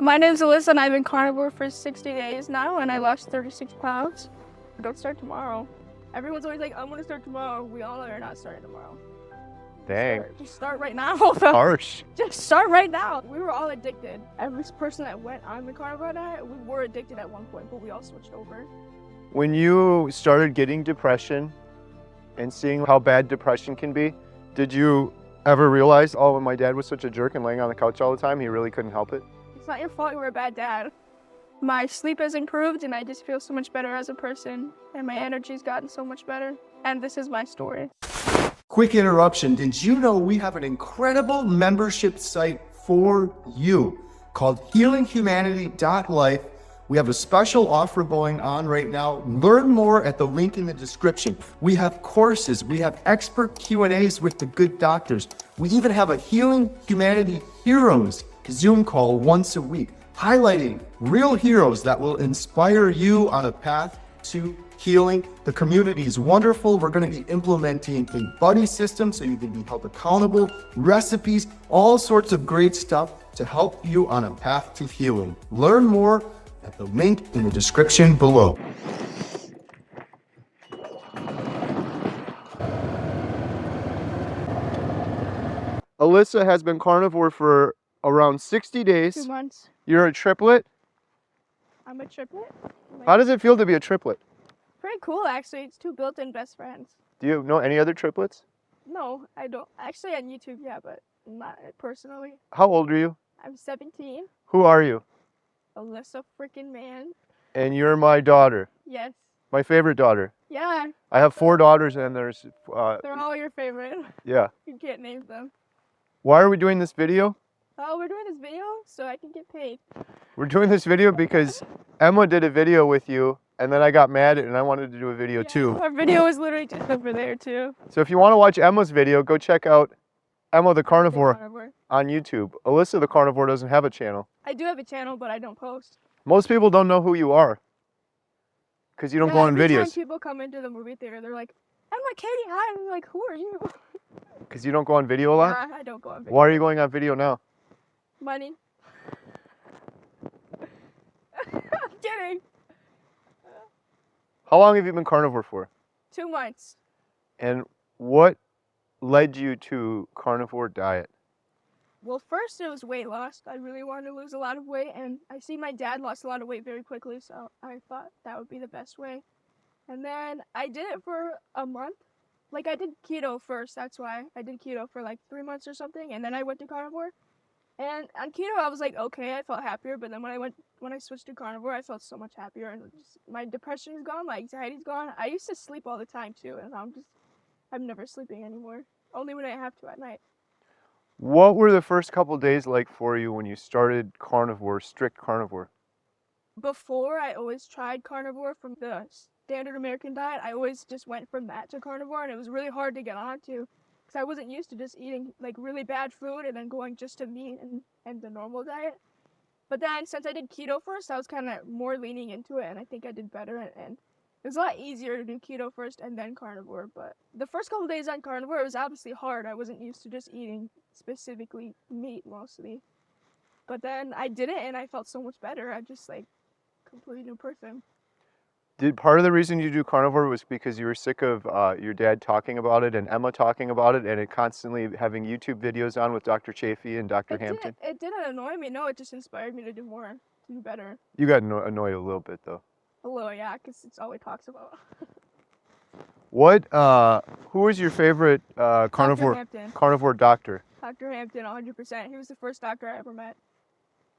My name's Alyssa and I've been carnivore for 60 days now and I lost 36 pounds. Don't start tomorrow. Everyone's always like, I'm gonna start tomorrow. We all are not starting tomorrow. Dang. Just start right now. Harsh. Just start right now. We were all addicted. Every person that went on the carnivore diet, we were addicted at one point, but we all switched over. When you started getting depression and seeing how bad depression can be, did you ever realize, oh, my dad was such a jerk and laying on the couch all the time, he really couldn't help it? It's not your fault you were a bad dad. My sleep has improved and I just feel so much better as a person and my energy's gotten so much better. And this is my story. Quick interruption. Did you know we have an incredible membership site for you called healinghumanity.life? We have a special offer going on right now. Learn more at the link in the description. We have courses. We have expert Q&As with the good doctors. We even have a Healing Humanity Heroes Zoom call once a week, highlighting real heroes that will inspire you on a path to healing. The community is wonderful. We're going to be implementing a buddy system so you can be held accountable, recipes, all sorts of great stuff to help you on a path to healing. Learn more at the link in the description below. Alyssa has been carnivore for around 60 days. 2 months. You're a triplet. I'm a triplet. How does it feel to be a triplet? Pretty cool, actually. It's 2 built-in best friends. Do you know any other triplets? No, I don't. Actually, on YouTube, yeah, but not personally. How old are you? I'm 17. Who are you? Alyssa freaking man. And you're my daughter. Yes. My favorite daughter. Yeah. I have 4 daughters and there's, They're all your favorite. yeah. You can't name them. Why are we doing this video? Oh, we're doing this video so I can get paid. We're doing this video because Emma did a video with you and then I got mad and I wanted to do a video too. Our video is literally just over there too. So if you want to watch Emma's video, go check out Emma the Carnivore on YouTube. Alyssa the Carnivore doesn't have a channel. I do have a channel, but I don't post. Most people don't know who you are because you don't go on Every videos. time people come into the movie theater, they're like, Emma, Katie, hi. I'm like, who are you? Because you don't go on video a lot? Nah, I don't go on video. Why are you going on video now? Money. I'm kidding. How long have you been carnivore for? 2 months. And what led you to carnivore diet? Well, first it was weight loss. I really wanted to lose a lot of weight, and I see my dad lost a lot of weight very quickly, so I thought that would be the best way. And then I did it for a month. Like, I did keto first, that's why. I did keto for like 3 months or something, and then I went to carnivore. And on keto, I was like, okay, I felt happier, but then when I switched to carnivore, I felt so much happier, and just, my depression is gone, my anxiety's gone. I used to sleep all the time too, and I'm never sleeping anymore. Only when I have to at night. What were the first couple days like for you when you started carnivore, strict carnivore? Before, I always tried carnivore from the standard American diet. I always just went from that to carnivore, and it was really hard to get onto because I wasn't used to just eating like really bad food and then going just to meat and the normal diet. But then since I did keto first, I was kind of more leaning into it, and I think I did better, and it was a lot easier to do keto first and then carnivore. But the first couple days on carnivore, it was obviously hard. I wasn't used to just eating specifically meat mostly. But then I did it and I felt so much better. I just like completely new person. Did part of the reason you do carnivore was because you were sick of your dad talking about it and Emma talking about it and it constantly having YouTube videos on with Dr. Chafee and Dr. Hampton? It didn't annoy me. No, it just inspired me to do more, to do better. You got annoyed a little bit though. A little, yeah, because it's all he talks about. What, who was your favorite carnivore doctor? Dr. Hampton, 100%. He was the first doctor I ever met.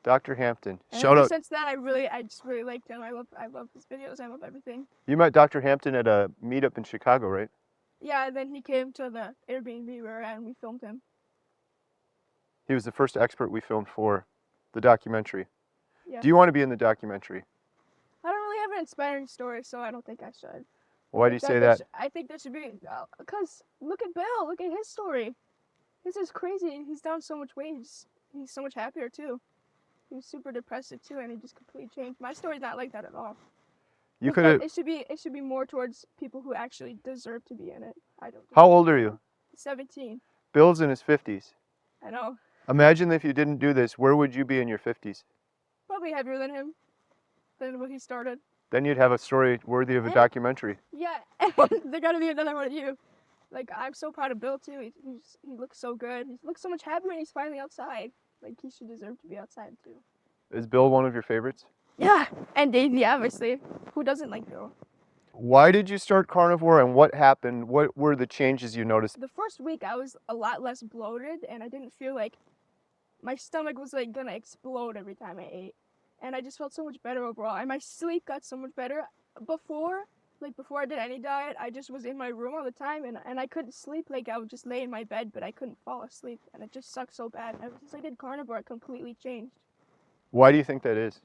Dr. Hampton. And Shout out. Since then, I just really liked him. I love his videos. I love everything. You met Dr. Hampton at a meetup in Chicago, right? Yeah, and then he came to the Airbnb we were at and we filmed him. He was the first expert we filmed for the documentary. Yeah. Do you want to be in the documentary? I don't really have an inspiring story, so I don't think I should. Why do you say that? I think there should be, because look at Bill, look at his story. This is crazy. He's down so much weight. He's so much happier too. He was super depressive too, and he just completely changed. My story's not like that at all. You could have. It should be more towards people who actually deserve to be in it. I don't. How old are you? 17. Bill's in his 50s. I know. Imagine if you didn't do this, where would you be in your 50s? Probably heavier than him, than what he started. Then you'd have a story worthy of a And- documentary. Yeah, there gotta be another one of you. Like, I'm so proud of Bill, too. He looks so good. He looks so much happier when he's finally outside. Like, he should deserve to be outside, too. Is Bill one of your favorites? Yeah, and Daisy, obviously. Who doesn't like Bill? Why did you start Carnivore and what happened? What were the changes you noticed? The first week, I was a lot less bloated, and I didn't feel like my stomach was, like, gonna explode every time I ate. And I just felt so much better overall. And my sleep got so much better. Before I did any diet, I just was in my room all the time, and I couldn't sleep. Like, I would just lay in my bed, but I couldn't fall asleep, and it just sucked so bad. Since I did Carnivore, it completely changed. Why do you think that is?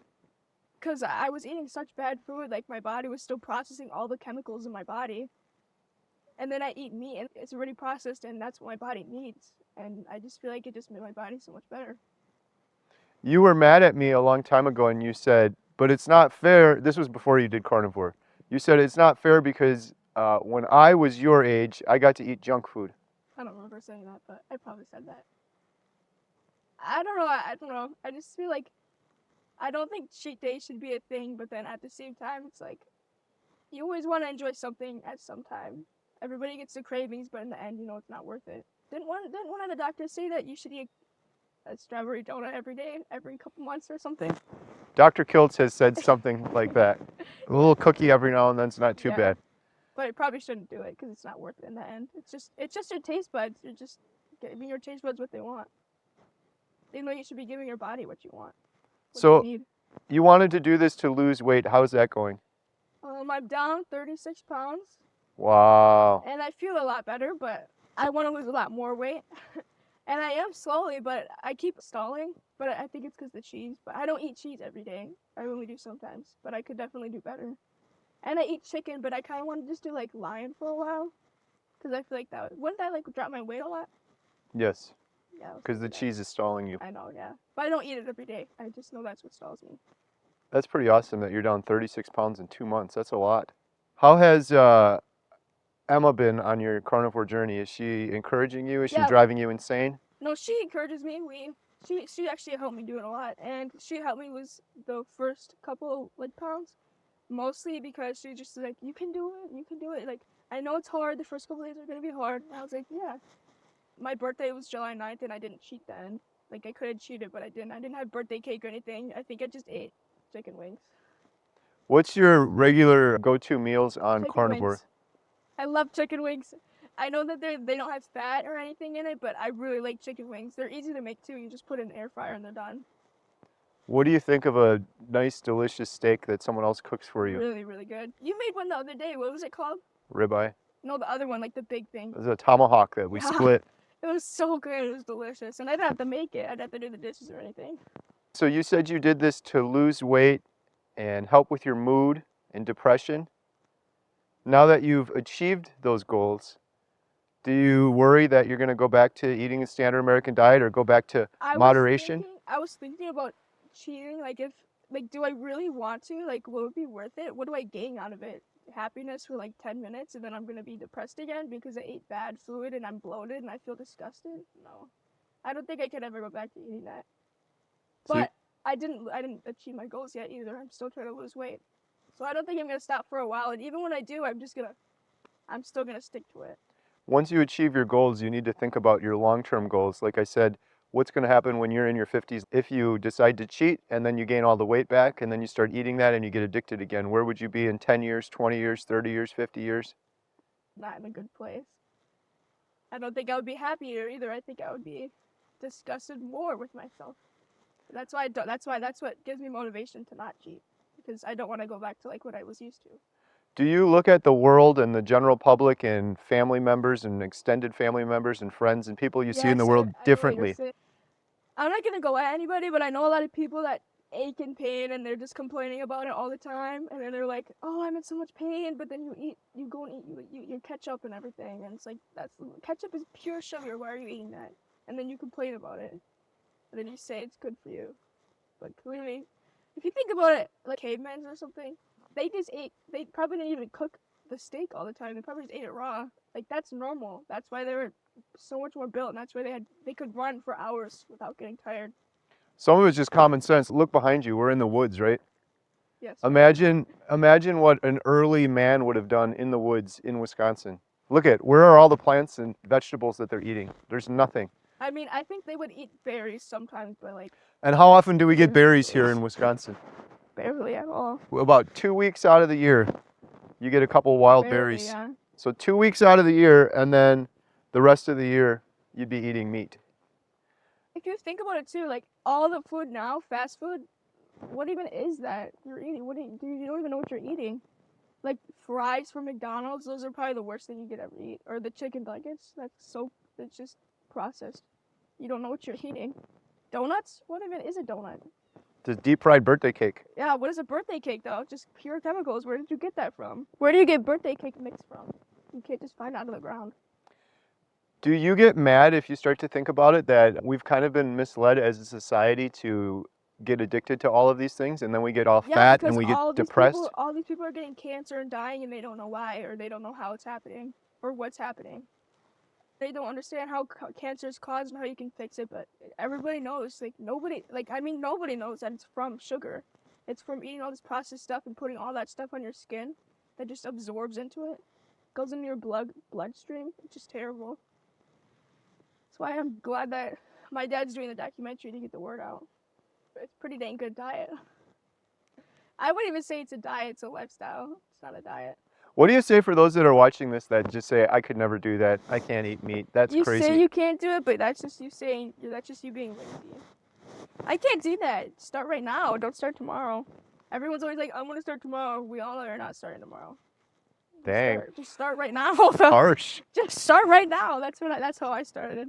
Because I was eating such bad food, like, my body was still processing all the chemicals in my body. And then I eat meat, and it's already processed, and that's what my body needs. And I just feel like it just made my body so much better. You were mad at me a long time ago and you said, but it's not fair. This was before you did Carnivore. You said it's not fair because when I was your age, I got to eat junk food. I don't remember saying that, but I probably said that. I don't know. I just feel like I don't think cheat day should be a thing, but then at the same time, it's like you always want to enjoy something at some time. Everybody gets the cravings, but in the end, it's not worth it. Didn't one of the doctors say that you should eat a strawberry donut every day, every couple months or something? Dr. Kiltz has said something like that. A little cookie every now and then is not too Yeah. bad. But I probably shouldn't do it because it's not worth it in the end. It's just your taste buds. You're just giving your taste buds what they want. They know you should be giving your body what you want. What So you need. you wanted to do this to lose weight. How's that going? I'm down 36 pounds, Wow. and I feel a lot better, but I want to lose a lot more weight. And I am slowly, but I keep stalling. But I think it's because the cheese. But I don't eat cheese every day. I only do sometimes. But I could definitely do better. And I eat chicken, but I kind of want to just do like lion for a while. Because I feel like wouldn't that like drop my weight a lot? Yes, Yeah. because the cheese is stalling you. I know, yeah. But I don't eat it every day. I just know that's what stalls me. That's pretty awesome that you're down 36 pounds in 2 months. That's a lot. How has Emma been on your carnivore journey? Is she encouraging you? Is she Yeah. driving you insane? No, she encourages me. She actually helped me do it a lot, and she helped me with the first couple of pounds, mostly because she just like, you can do it. Like, I know it's hard. The first couple of days are gonna be hard. And I was like, yeah. My birthday was July 9th, and I didn't cheat then. Like, I could have cheated, but I didn't. I didn't have birthday cake or anything. I think I just ate chicken wings. What's your regular go-to meals on Chicken carnivore? wings. I love chicken wings. I know that they don't have fat or anything in it, but I really like chicken wings. They're easy to make too. You just put it in an air fryer and they're done. What do you think of a nice, delicious steak that someone else cooks for you? Really, really good. You made one the other day. What was it called? Ribeye. No, the other one, like the big thing. It was a tomahawk that we Yeah. split. It was so good. It was delicious. And I didn't have to make it. I didn't have to do the dishes or anything. So you said you did this to lose weight and help with your mood and depression. Now that you've achieved those goals, do you worry that you're going to go back to eating a standard American diet or go back to moderation? I was thinking about cheating. Do I really want to? Like, will it be worth it? What do I gain out of it? Happiness for like 10 minutes and then I'm going to be depressed again because I ate bad food and I'm bloated and I feel disgusted? No. I don't think I could ever go back to eating that. But I didn't achieve my goals yet either. I'm still trying to lose weight. So I don't think I'm going to stop for a while. And even when I do, I'm still going to stick to it. Once you achieve your goals, you need to think about your long-term goals. Like I said, what's going to happen when you're in your 50s if you decide to cheat and then you gain all the weight back and then you start eating that and you get addicted again? Where would you be in 10 years, 20 years, 30 years, 50 years? Not in a good place. I don't think I would be happier either. I think I would be disgusted more with myself. That's what gives me motivation to not cheat, because I don't want to go back to like what I was used to. Do you look at the world and the general public and family members and extended family members and friends and people you see in the world differently? I'm not gonna go at anybody, but I know a lot of people that ache in pain and they're just complaining about it all the time, and then they're like, "Oh, I'm in so much pain," but then you go and eat your ketchup and everything, and it's like, ketchup is pure sugar. Why are you eating that? And then you complain about it, and then you say it's good for you, but clearly, if you think about it, like cavemen or something, they probably didn't even cook the steak all the time. They probably just ate it raw. Like, that's normal. That's why they were so much more built, and that's why they could run for hours without getting tired. Some of it's just common sense. Look behind you. We're in the woods, right? Yes. Imagine what an early man would have done in the woods in Wisconsin. Look at, where are all the plants and vegetables that they're eating? There's nothing. I mean, I think they would eat berries sometimes, but like And how often do we get berries here in Wisconsin? barely at all. About 2 weeks out of the year, you get a couple wild Barely, berries. yeah. So 2 weeks out of the year, and then the rest of the year, you'd be eating meat. If you think about it too, like all the food now, fast food, what even is that you're eating? You don't even know what you're eating. Like fries from McDonald's, those are probably the worst thing you could ever eat. Or the chicken nuggets, it's just processed. You don't know what you're eating. Donuts? What even is a donut? The deep fried birthday cake. Yeah, what is a birthday cake though? Just pure chemicals. Where did you get that from? Where do you get birthday cake mix from? You can't just find it out of the ground. Do you get mad if you start to think about it that we've kind of been misled as a society to get addicted to all of these things, and then we get all fat and we get depressed? All these people are getting cancer and dying, and they don't know why, or they don't know how it's happening, or what's happening. They don't understand how cancer is caused and how you can fix it, but everybody knows. Nobody knows that it's from sugar. It's from eating all this processed stuff and putting all that stuff on your skin that just absorbs into it, goes into your bloodstream. It's just terrible. That's why I'm glad that my dad's doing the documentary to get the word out. It's a pretty dang good diet. I wouldn't even say it's a diet, it's a lifestyle. It's not a diet. What do you say for those that are watching this that just say, I could never do that, I can't eat meat, that's crazy? You say you can't do it, but that's just you being lazy. I can't do that. Start right now, don't start tomorrow. Everyone's always like, I'm gonna start tomorrow. We all are not starting tomorrow. Dang. Just start right now. Harsh. Just start right now. That's how I started.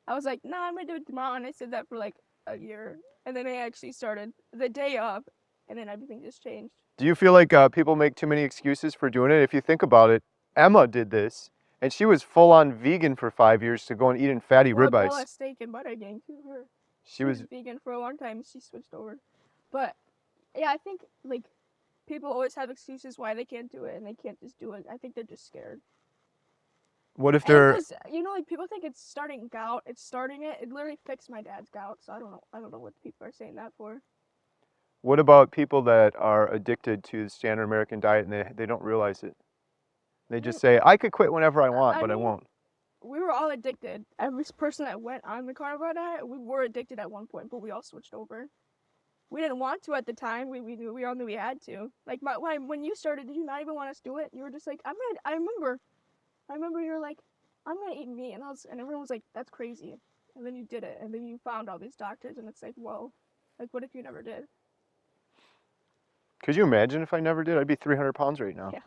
I was like, I'm gonna do it tomorrow, and I said that for like a year. And then I actually started the day up, and then everything just changed. Do you feel like people make too many excuses for doing it? If you think about it, Emma did this, and she was full-on vegan for 5 years to go and eat in fatty ribeyes. Bella steak and butter gang too. She was vegan for a long time. She switched over, but yeah, I think like people always have excuses why they can't do it, and they can't just do it. I think they're just scared. What if they're, like people think it's starting gout. It's starting it. It literally fixed my dad's gout. So I don't know what people are saying that for. what about people that are addicted to the standard American diet and they don't realize it? They just say, I could quit whenever I want, but I won't. We were all addicted. Every person that went on the carnivore diet, we were addicted at one point, but we all switched over. We didn't want to at the time. We all knew we had to. Like when you started, did you not even want us to do it? You were just like, I remember you were like, I'm gonna eat meat, and everyone was like, that's crazy. And then you did it, and then you found all these doctors, and it's like, whoa, like what if you never did? Could you imagine if I never did? I'd be 300 pounds right now. Yeah,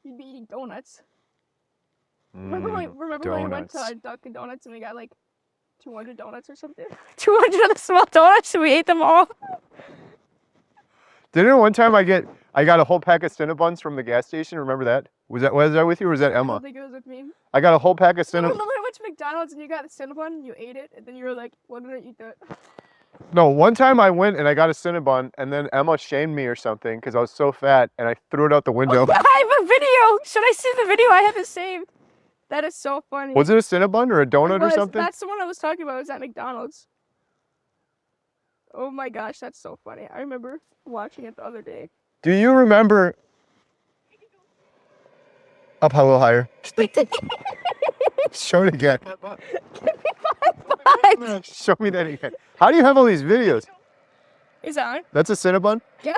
you'd be eating donuts. Remember when we went to Dunkin' Donuts and we got like 200 donuts or something? 200 of the small donuts, and we ate them all. Didn't one time I got a whole pack of Cinnabons from the gas station? Remember that? Was that with you, or was that Emma? I don't think it was with me. I got a whole pack of Cinnabons. Remember when I went to McDonald's and you got a Cinnabon and you ate it, and then you were like, "When did I eat that?" No, one time I went and I got a Cinnabon, and then Emma shamed me or something because I was so fat, and I threw it out the window. Oh, I have a video. Should I see the video? I have it saved. That is so funny. Was it a Cinnabon or a donut or something? That's the one I was talking about. It was at McDonald's. Oh my gosh, that's so funny. I remember watching it the other day. Do you remember? Up a little higher. Show it again. Show me that again. How do you have all these videos? Is that on? That's a Cinnabon? Yeah.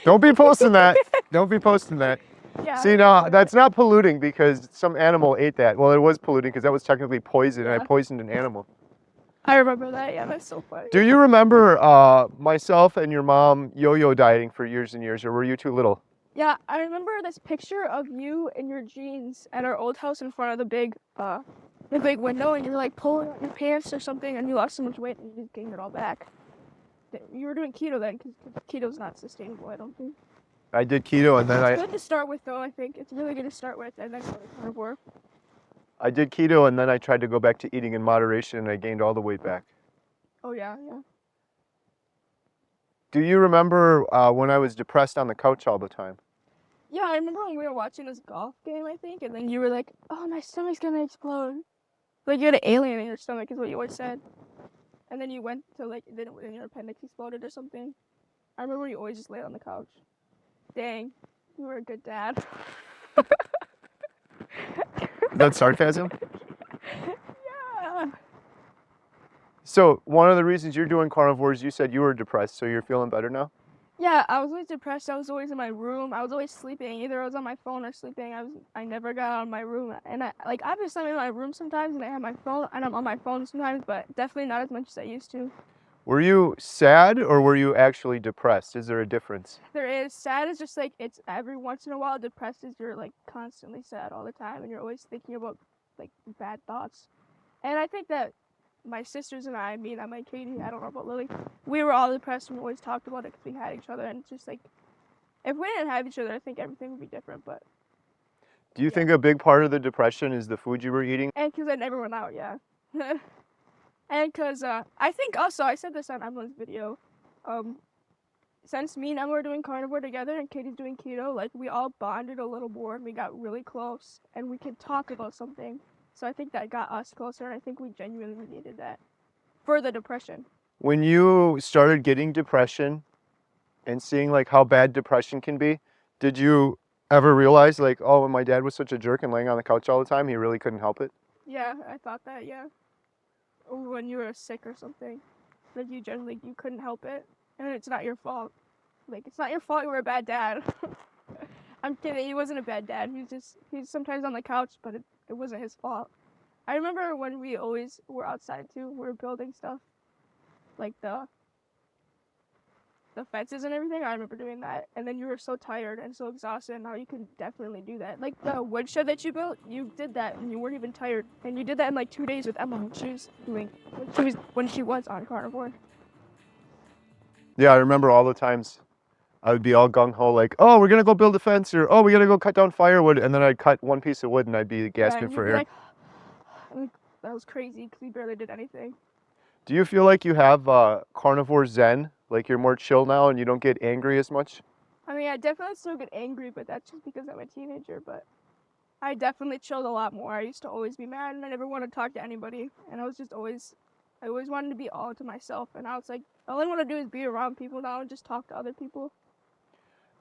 Don't be posting that. Don't be posting that. Yeah. See, no, that's not polluting because some animal ate that. Well, it was polluting because that was technically poison, and I poisoned an animal. I remember that. Yeah, that's so funny. Do you remember myself and your mom yo-yo dieting for years and years, or were you too little? Yeah, I remember this picture of you in your jeans at our old house in front of the big window, and you were like pulling out your pants or something, and you lost so much weight and you just gained it all back. You were doing keto then, because keto's not sustainable, I don't think. I did keto, and then It's good to start with, though, I think. It's really good to start with, and then go to carnivore. I did keto, and then I tried to go back to eating in moderation, and I gained all the weight back. Oh, yeah, yeah. Do you remember when I was depressed on the couch all the time? Yeah, I remember when we were watching this golf game, I think, and then you were like, oh, my stomach's gonna explode. Like you had an alien in your stomach is what you always said. And then you went to like, then your appendix exploded or something. I remember you always just laid on the couch. Dang, you were a good dad. That's sarcasm? Yeah. So one of the reasons you're doing carnivore is you said you were depressed, so you're feeling better now? Yeah, I was always depressed. I was always in my room. I was always sleeping. Either I was on my phone or sleeping. I never got out of my room. And obviously I'm in my room sometimes and I have my phone and I'm on my phone sometimes, but definitely not as much as I used to. Were you sad or were you actually depressed? Is there a difference? There is. Sad is just like it's every once in a while. Depressed is you're like constantly sad all the time and you're always thinking about like bad thoughts. And I think that my sisters and I, me and my Katie, I don't know about Lily, we were all depressed and we always talked about it because we had each other. And it's just like, if we didn't have each other, I think everything would be different. But Do you think a big part of the depression is the food you were eating? and because I never went out, yeah. And because I think also I said this on Emily's video. Since me and Emma were doing carnivore together and Katie's doing keto, like we all bonded a little more and we got really close and we could talk about something. So I think that got us closer and I think we genuinely needed that for the depression. When you started getting depression and seeing like how bad depression can be, did you ever realize like, oh, when my dad was such a jerk and laying on the couch all the time, he really couldn't help it? Yeah, I thought that, yeah. Or when you were sick or something, like you generally, you couldn't help it. And it's not your fault. Like, it's not your fault you were a bad dad. I'm kidding, he wasn't a bad dad. He's sometimes on the couch, but it wasn't his fault. I remember when we always were outside too, we were building stuff. Like the fences and everything, I remember doing that. And then you were so tired and so exhausted, and now you can definitely do that. Like the woodshed that you built, you did that and you weren't even tired. And you did that in like 2 days with Emma when she was on carnivore. Yeah, I remember all the times I would be all gung-ho like, oh, we're gonna go build a fence, or oh, we gotta go cut down firewood, and then I'd cut one piece of wood and I'd be gasping for air. Like, that was crazy because we barely did anything. Do you feel like you have carnivore zen? Like you're more chill now and you don't get angry as much? I mean, I definitely still get angry, but that's just because I'm a teenager, but I definitely chilled a lot more. I used to always be mad and I never wanted to talk to anybody. And I always wanted to be all to myself. And I was like, all I want to do is be around people now and just talk to other people.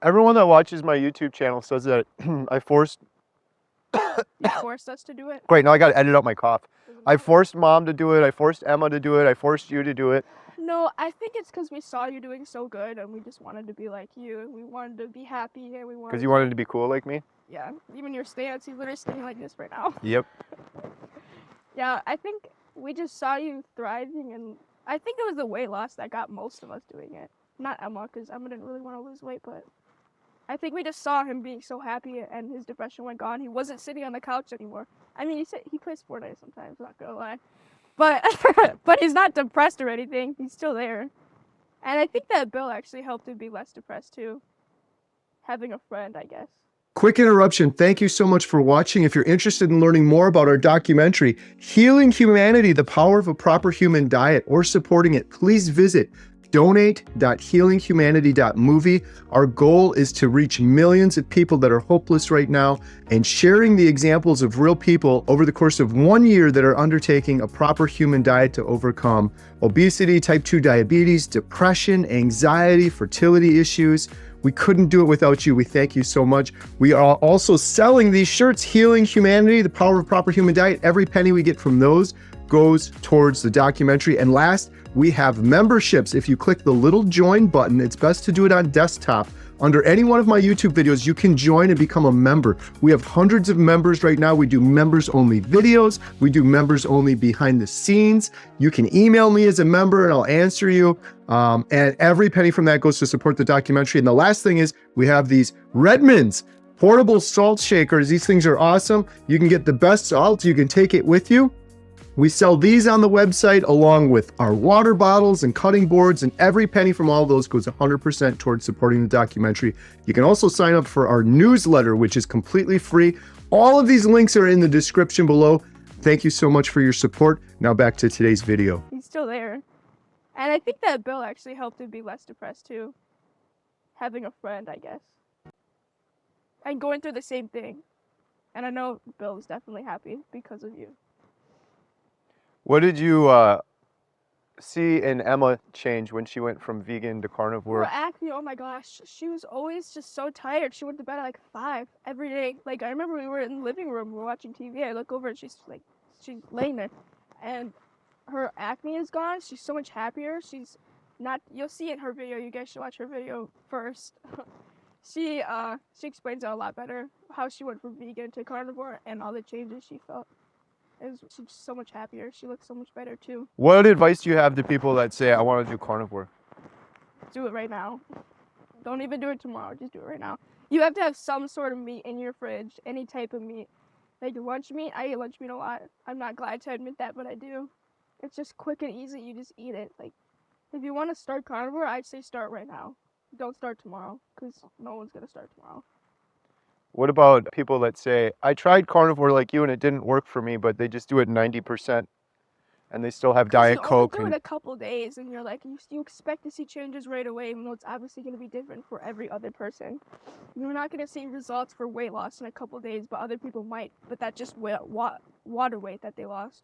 Everyone that watches my YouTube channel says that I forced... You forced us to do it. Great, now I gotta edit out my cough. I forced Mom to do it, I forced Emma to do it, I forced you to do it. No, I think it's because we saw you doing so good and we just wanted to be like you. We wanted to be happy and we wanted... Because you wanted to be cool like me? Yeah, even your stance, you're literally standing like this right now. Yep. Yeah, I think we just saw you thriving, and I think it was the weight loss that got most of us doing it. Not Emma, because Emma didn't really want to lose weight, but I think we just saw him being so happy and his depression went gone. He wasn't sitting on the couch anymore. I mean, he plays Fortnite sometimes, not gonna lie. But but he's not depressed or anything. He's still there. And I think that Bill actually helped him be less depressed too. Having a friend, I guess. Quick interruption. Thank you so much for watching. If you're interested in learning more about our documentary, Healing Humanity, The Power of a Proper Human Diet, or supporting it, please visit donate.healinghumanity.movie. Our goal is to reach millions of people that are hopeless right now and sharing the examples of real people over the course of 1 year that are undertaking a proper human diet to overcome obesity, type 2 diabetes, depression, anxiety, fertility issues. We couldn't do it without you. We thank you so much. We are also selling these shirts, Healing Humanity, The Power of a Proper Human Diet. Every penny we get from those goes towards the documentary. And last, we have memberships. If you click the little join button, it's best to do it on desktop. Under any one of my YouTube videos, you can join and become a member. We have hundreds of members right now. We do members only videos. We do members only behind the scenes. You can email me as a member and I'll answer you. And every penny from that goes to support the documentary. And the last thing is we have these Redmond's portable salt shakers. These things are awesome. You can get the best salt. You can take it with you. We sell these on the website along with our water bottles and cutting boards, and every penny from all of those goes 100% towards supporting the documentary. You can also sign up for our newsletter, which is completely free. All of these links are in the description below. Thank you so much for your support. Now back to today's video. He's still there. And I think that Bill actually helped him be less depressed too. Having a friend, I guess. And going through the same thing. And I know Bill is definitely happy because of you. What did you see in Emma change when she went from vegan to Her carnivore? acne, oh my gosh, she was always just so tired. She went to bed at like 5 every day. Like I remember we were in the living room, we were watching TV. I look over and she's laying there, and her acne is gone. She's so much happier. She's not. You'll see in her video. You guys should watch her video first. She explains it a lot better how she went from vegan to carnivore and all the changes she felt. She's so much happier. She looks so much better too. What advice do you have to people that say, I want to do carnivore? Do it right now. Don't even do it tomorrow. Just do it right now. You have to have some sort of meat in your fridge, any type of meat. Like lunch meat, I eat lunch meat a lot. I'm not glad to admit that, but I do. It's just quick and easy. You just eat it. Like, if you want to start carnivore, I'd say start right now. Don't start tomorrow, because no one's going to start tomorrow. What about people that say, I tried carnivore like you and it didn't work for me, but they just do it 90% and they still have Diet Coke? You only do it a couple days, and you're like, you expect to see changes right away, even though it's obviously going to be different for every other person. You're not going to see results for weight loss in a couple days, but other people might. But that's just water weight that they lost.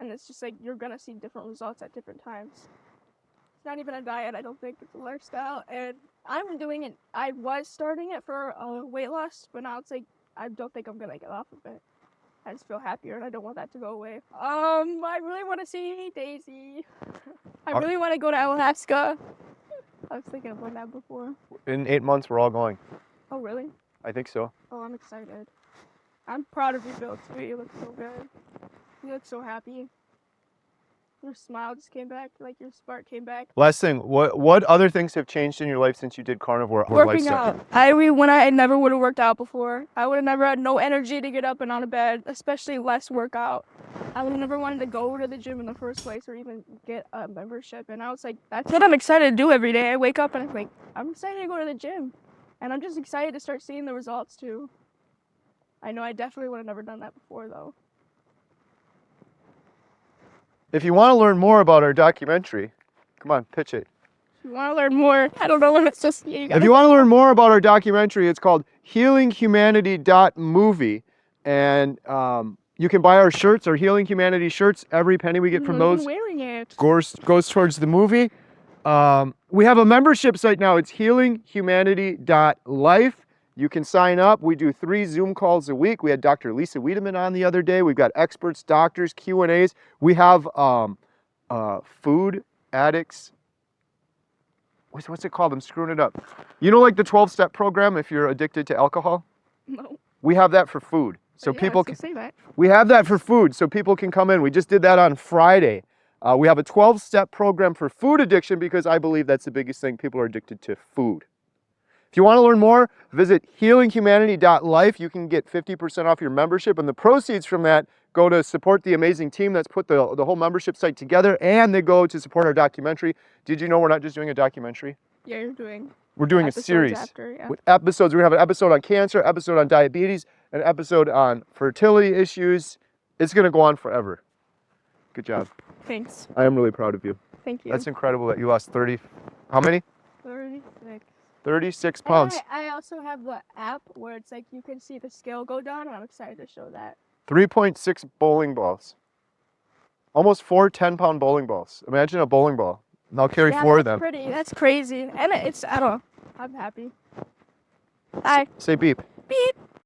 And it's just like, you're going to see different results at different times. It's not even a diet, I don't think. It's a lifestyle. And I'm doing it. I was starting it for weight loss, but now it's like, I don't think I'm going to get off of it. I just feel happier, and I don't want that to go away. I really want to see Daisy. I really want to go to Alaska. I was thinking about that before. In 8 months, we're all going. Oh, really? I think so. Oh, I'm excited. I'm proud of you, Bill, too. You look so good. You look so happy. Your smile just came back, like your spark came back. Last thing, what other things have changed in your life since you did carnivore? Working out. When I never would have worked out before. I would have never had no energy to get up and out of bed, especially less workout. I would have never wanted to go to the gym in the first place or even get a membership. And I was like, that's what I'm excited to do every day. I wake up and I'm like, I'm excited to go to the gym. And I'm just excited to start seeing the results too. I know I definitely would have never done that before though. If you want to learn more about our documentary, come on, pitch it. If you want to learn more, I don't know when it's just If you want to learn more about our documentary, it's called healinghumanity.movie. And you can buy our shirts, our Healing Humanity shirts. Every penny we get from those wearing it. goes towards the movie. We have a membership site now. It's healinghumanity.life. You can sign up. We do 3 Zoom calls a week. We had Dr. Alyssa Wiedemann on the other day. We've got experts, doctors, Q&As. We have food addicts. What's it called? I'm screwing it up. You know, like the 12-step program if you're addicted to alcohol? No. We have that for food. So Yeah, people can say that. We have that for food, so people can come in. We just did that on Friday. We have a 12-step program for food addiction because I believe that's the biggest thing. People are addicted to food. If you want to learn more, visit healinghumanity.life. You can get 50% off your membership, and the proceeds from that go to support the amazing team that's put the whole membership site together, and they go to support our documentary. Did you know we're not just doing a documentary? Yeah, We're doing a episodes series after, yeah. with episodes. We're going to have an episode on cancer, episode on diabetes, an episode on fertility issues. It's going to go on forever. Good job. Thanks. I am really proud of you. Thank you. That's incredible that you lost 30, how many? 36. 36 pounds. I also have the app where it's like you can see the scale go down, and I'm excited to show that. 3.6 bowling balls. Almost 4 10-pound bowling balls. Imagine a bowling ball. And I'll carry 4 of them. That's pretty. That's crazy. And I don't know. I'm happy. Bye. Say beep. Beep.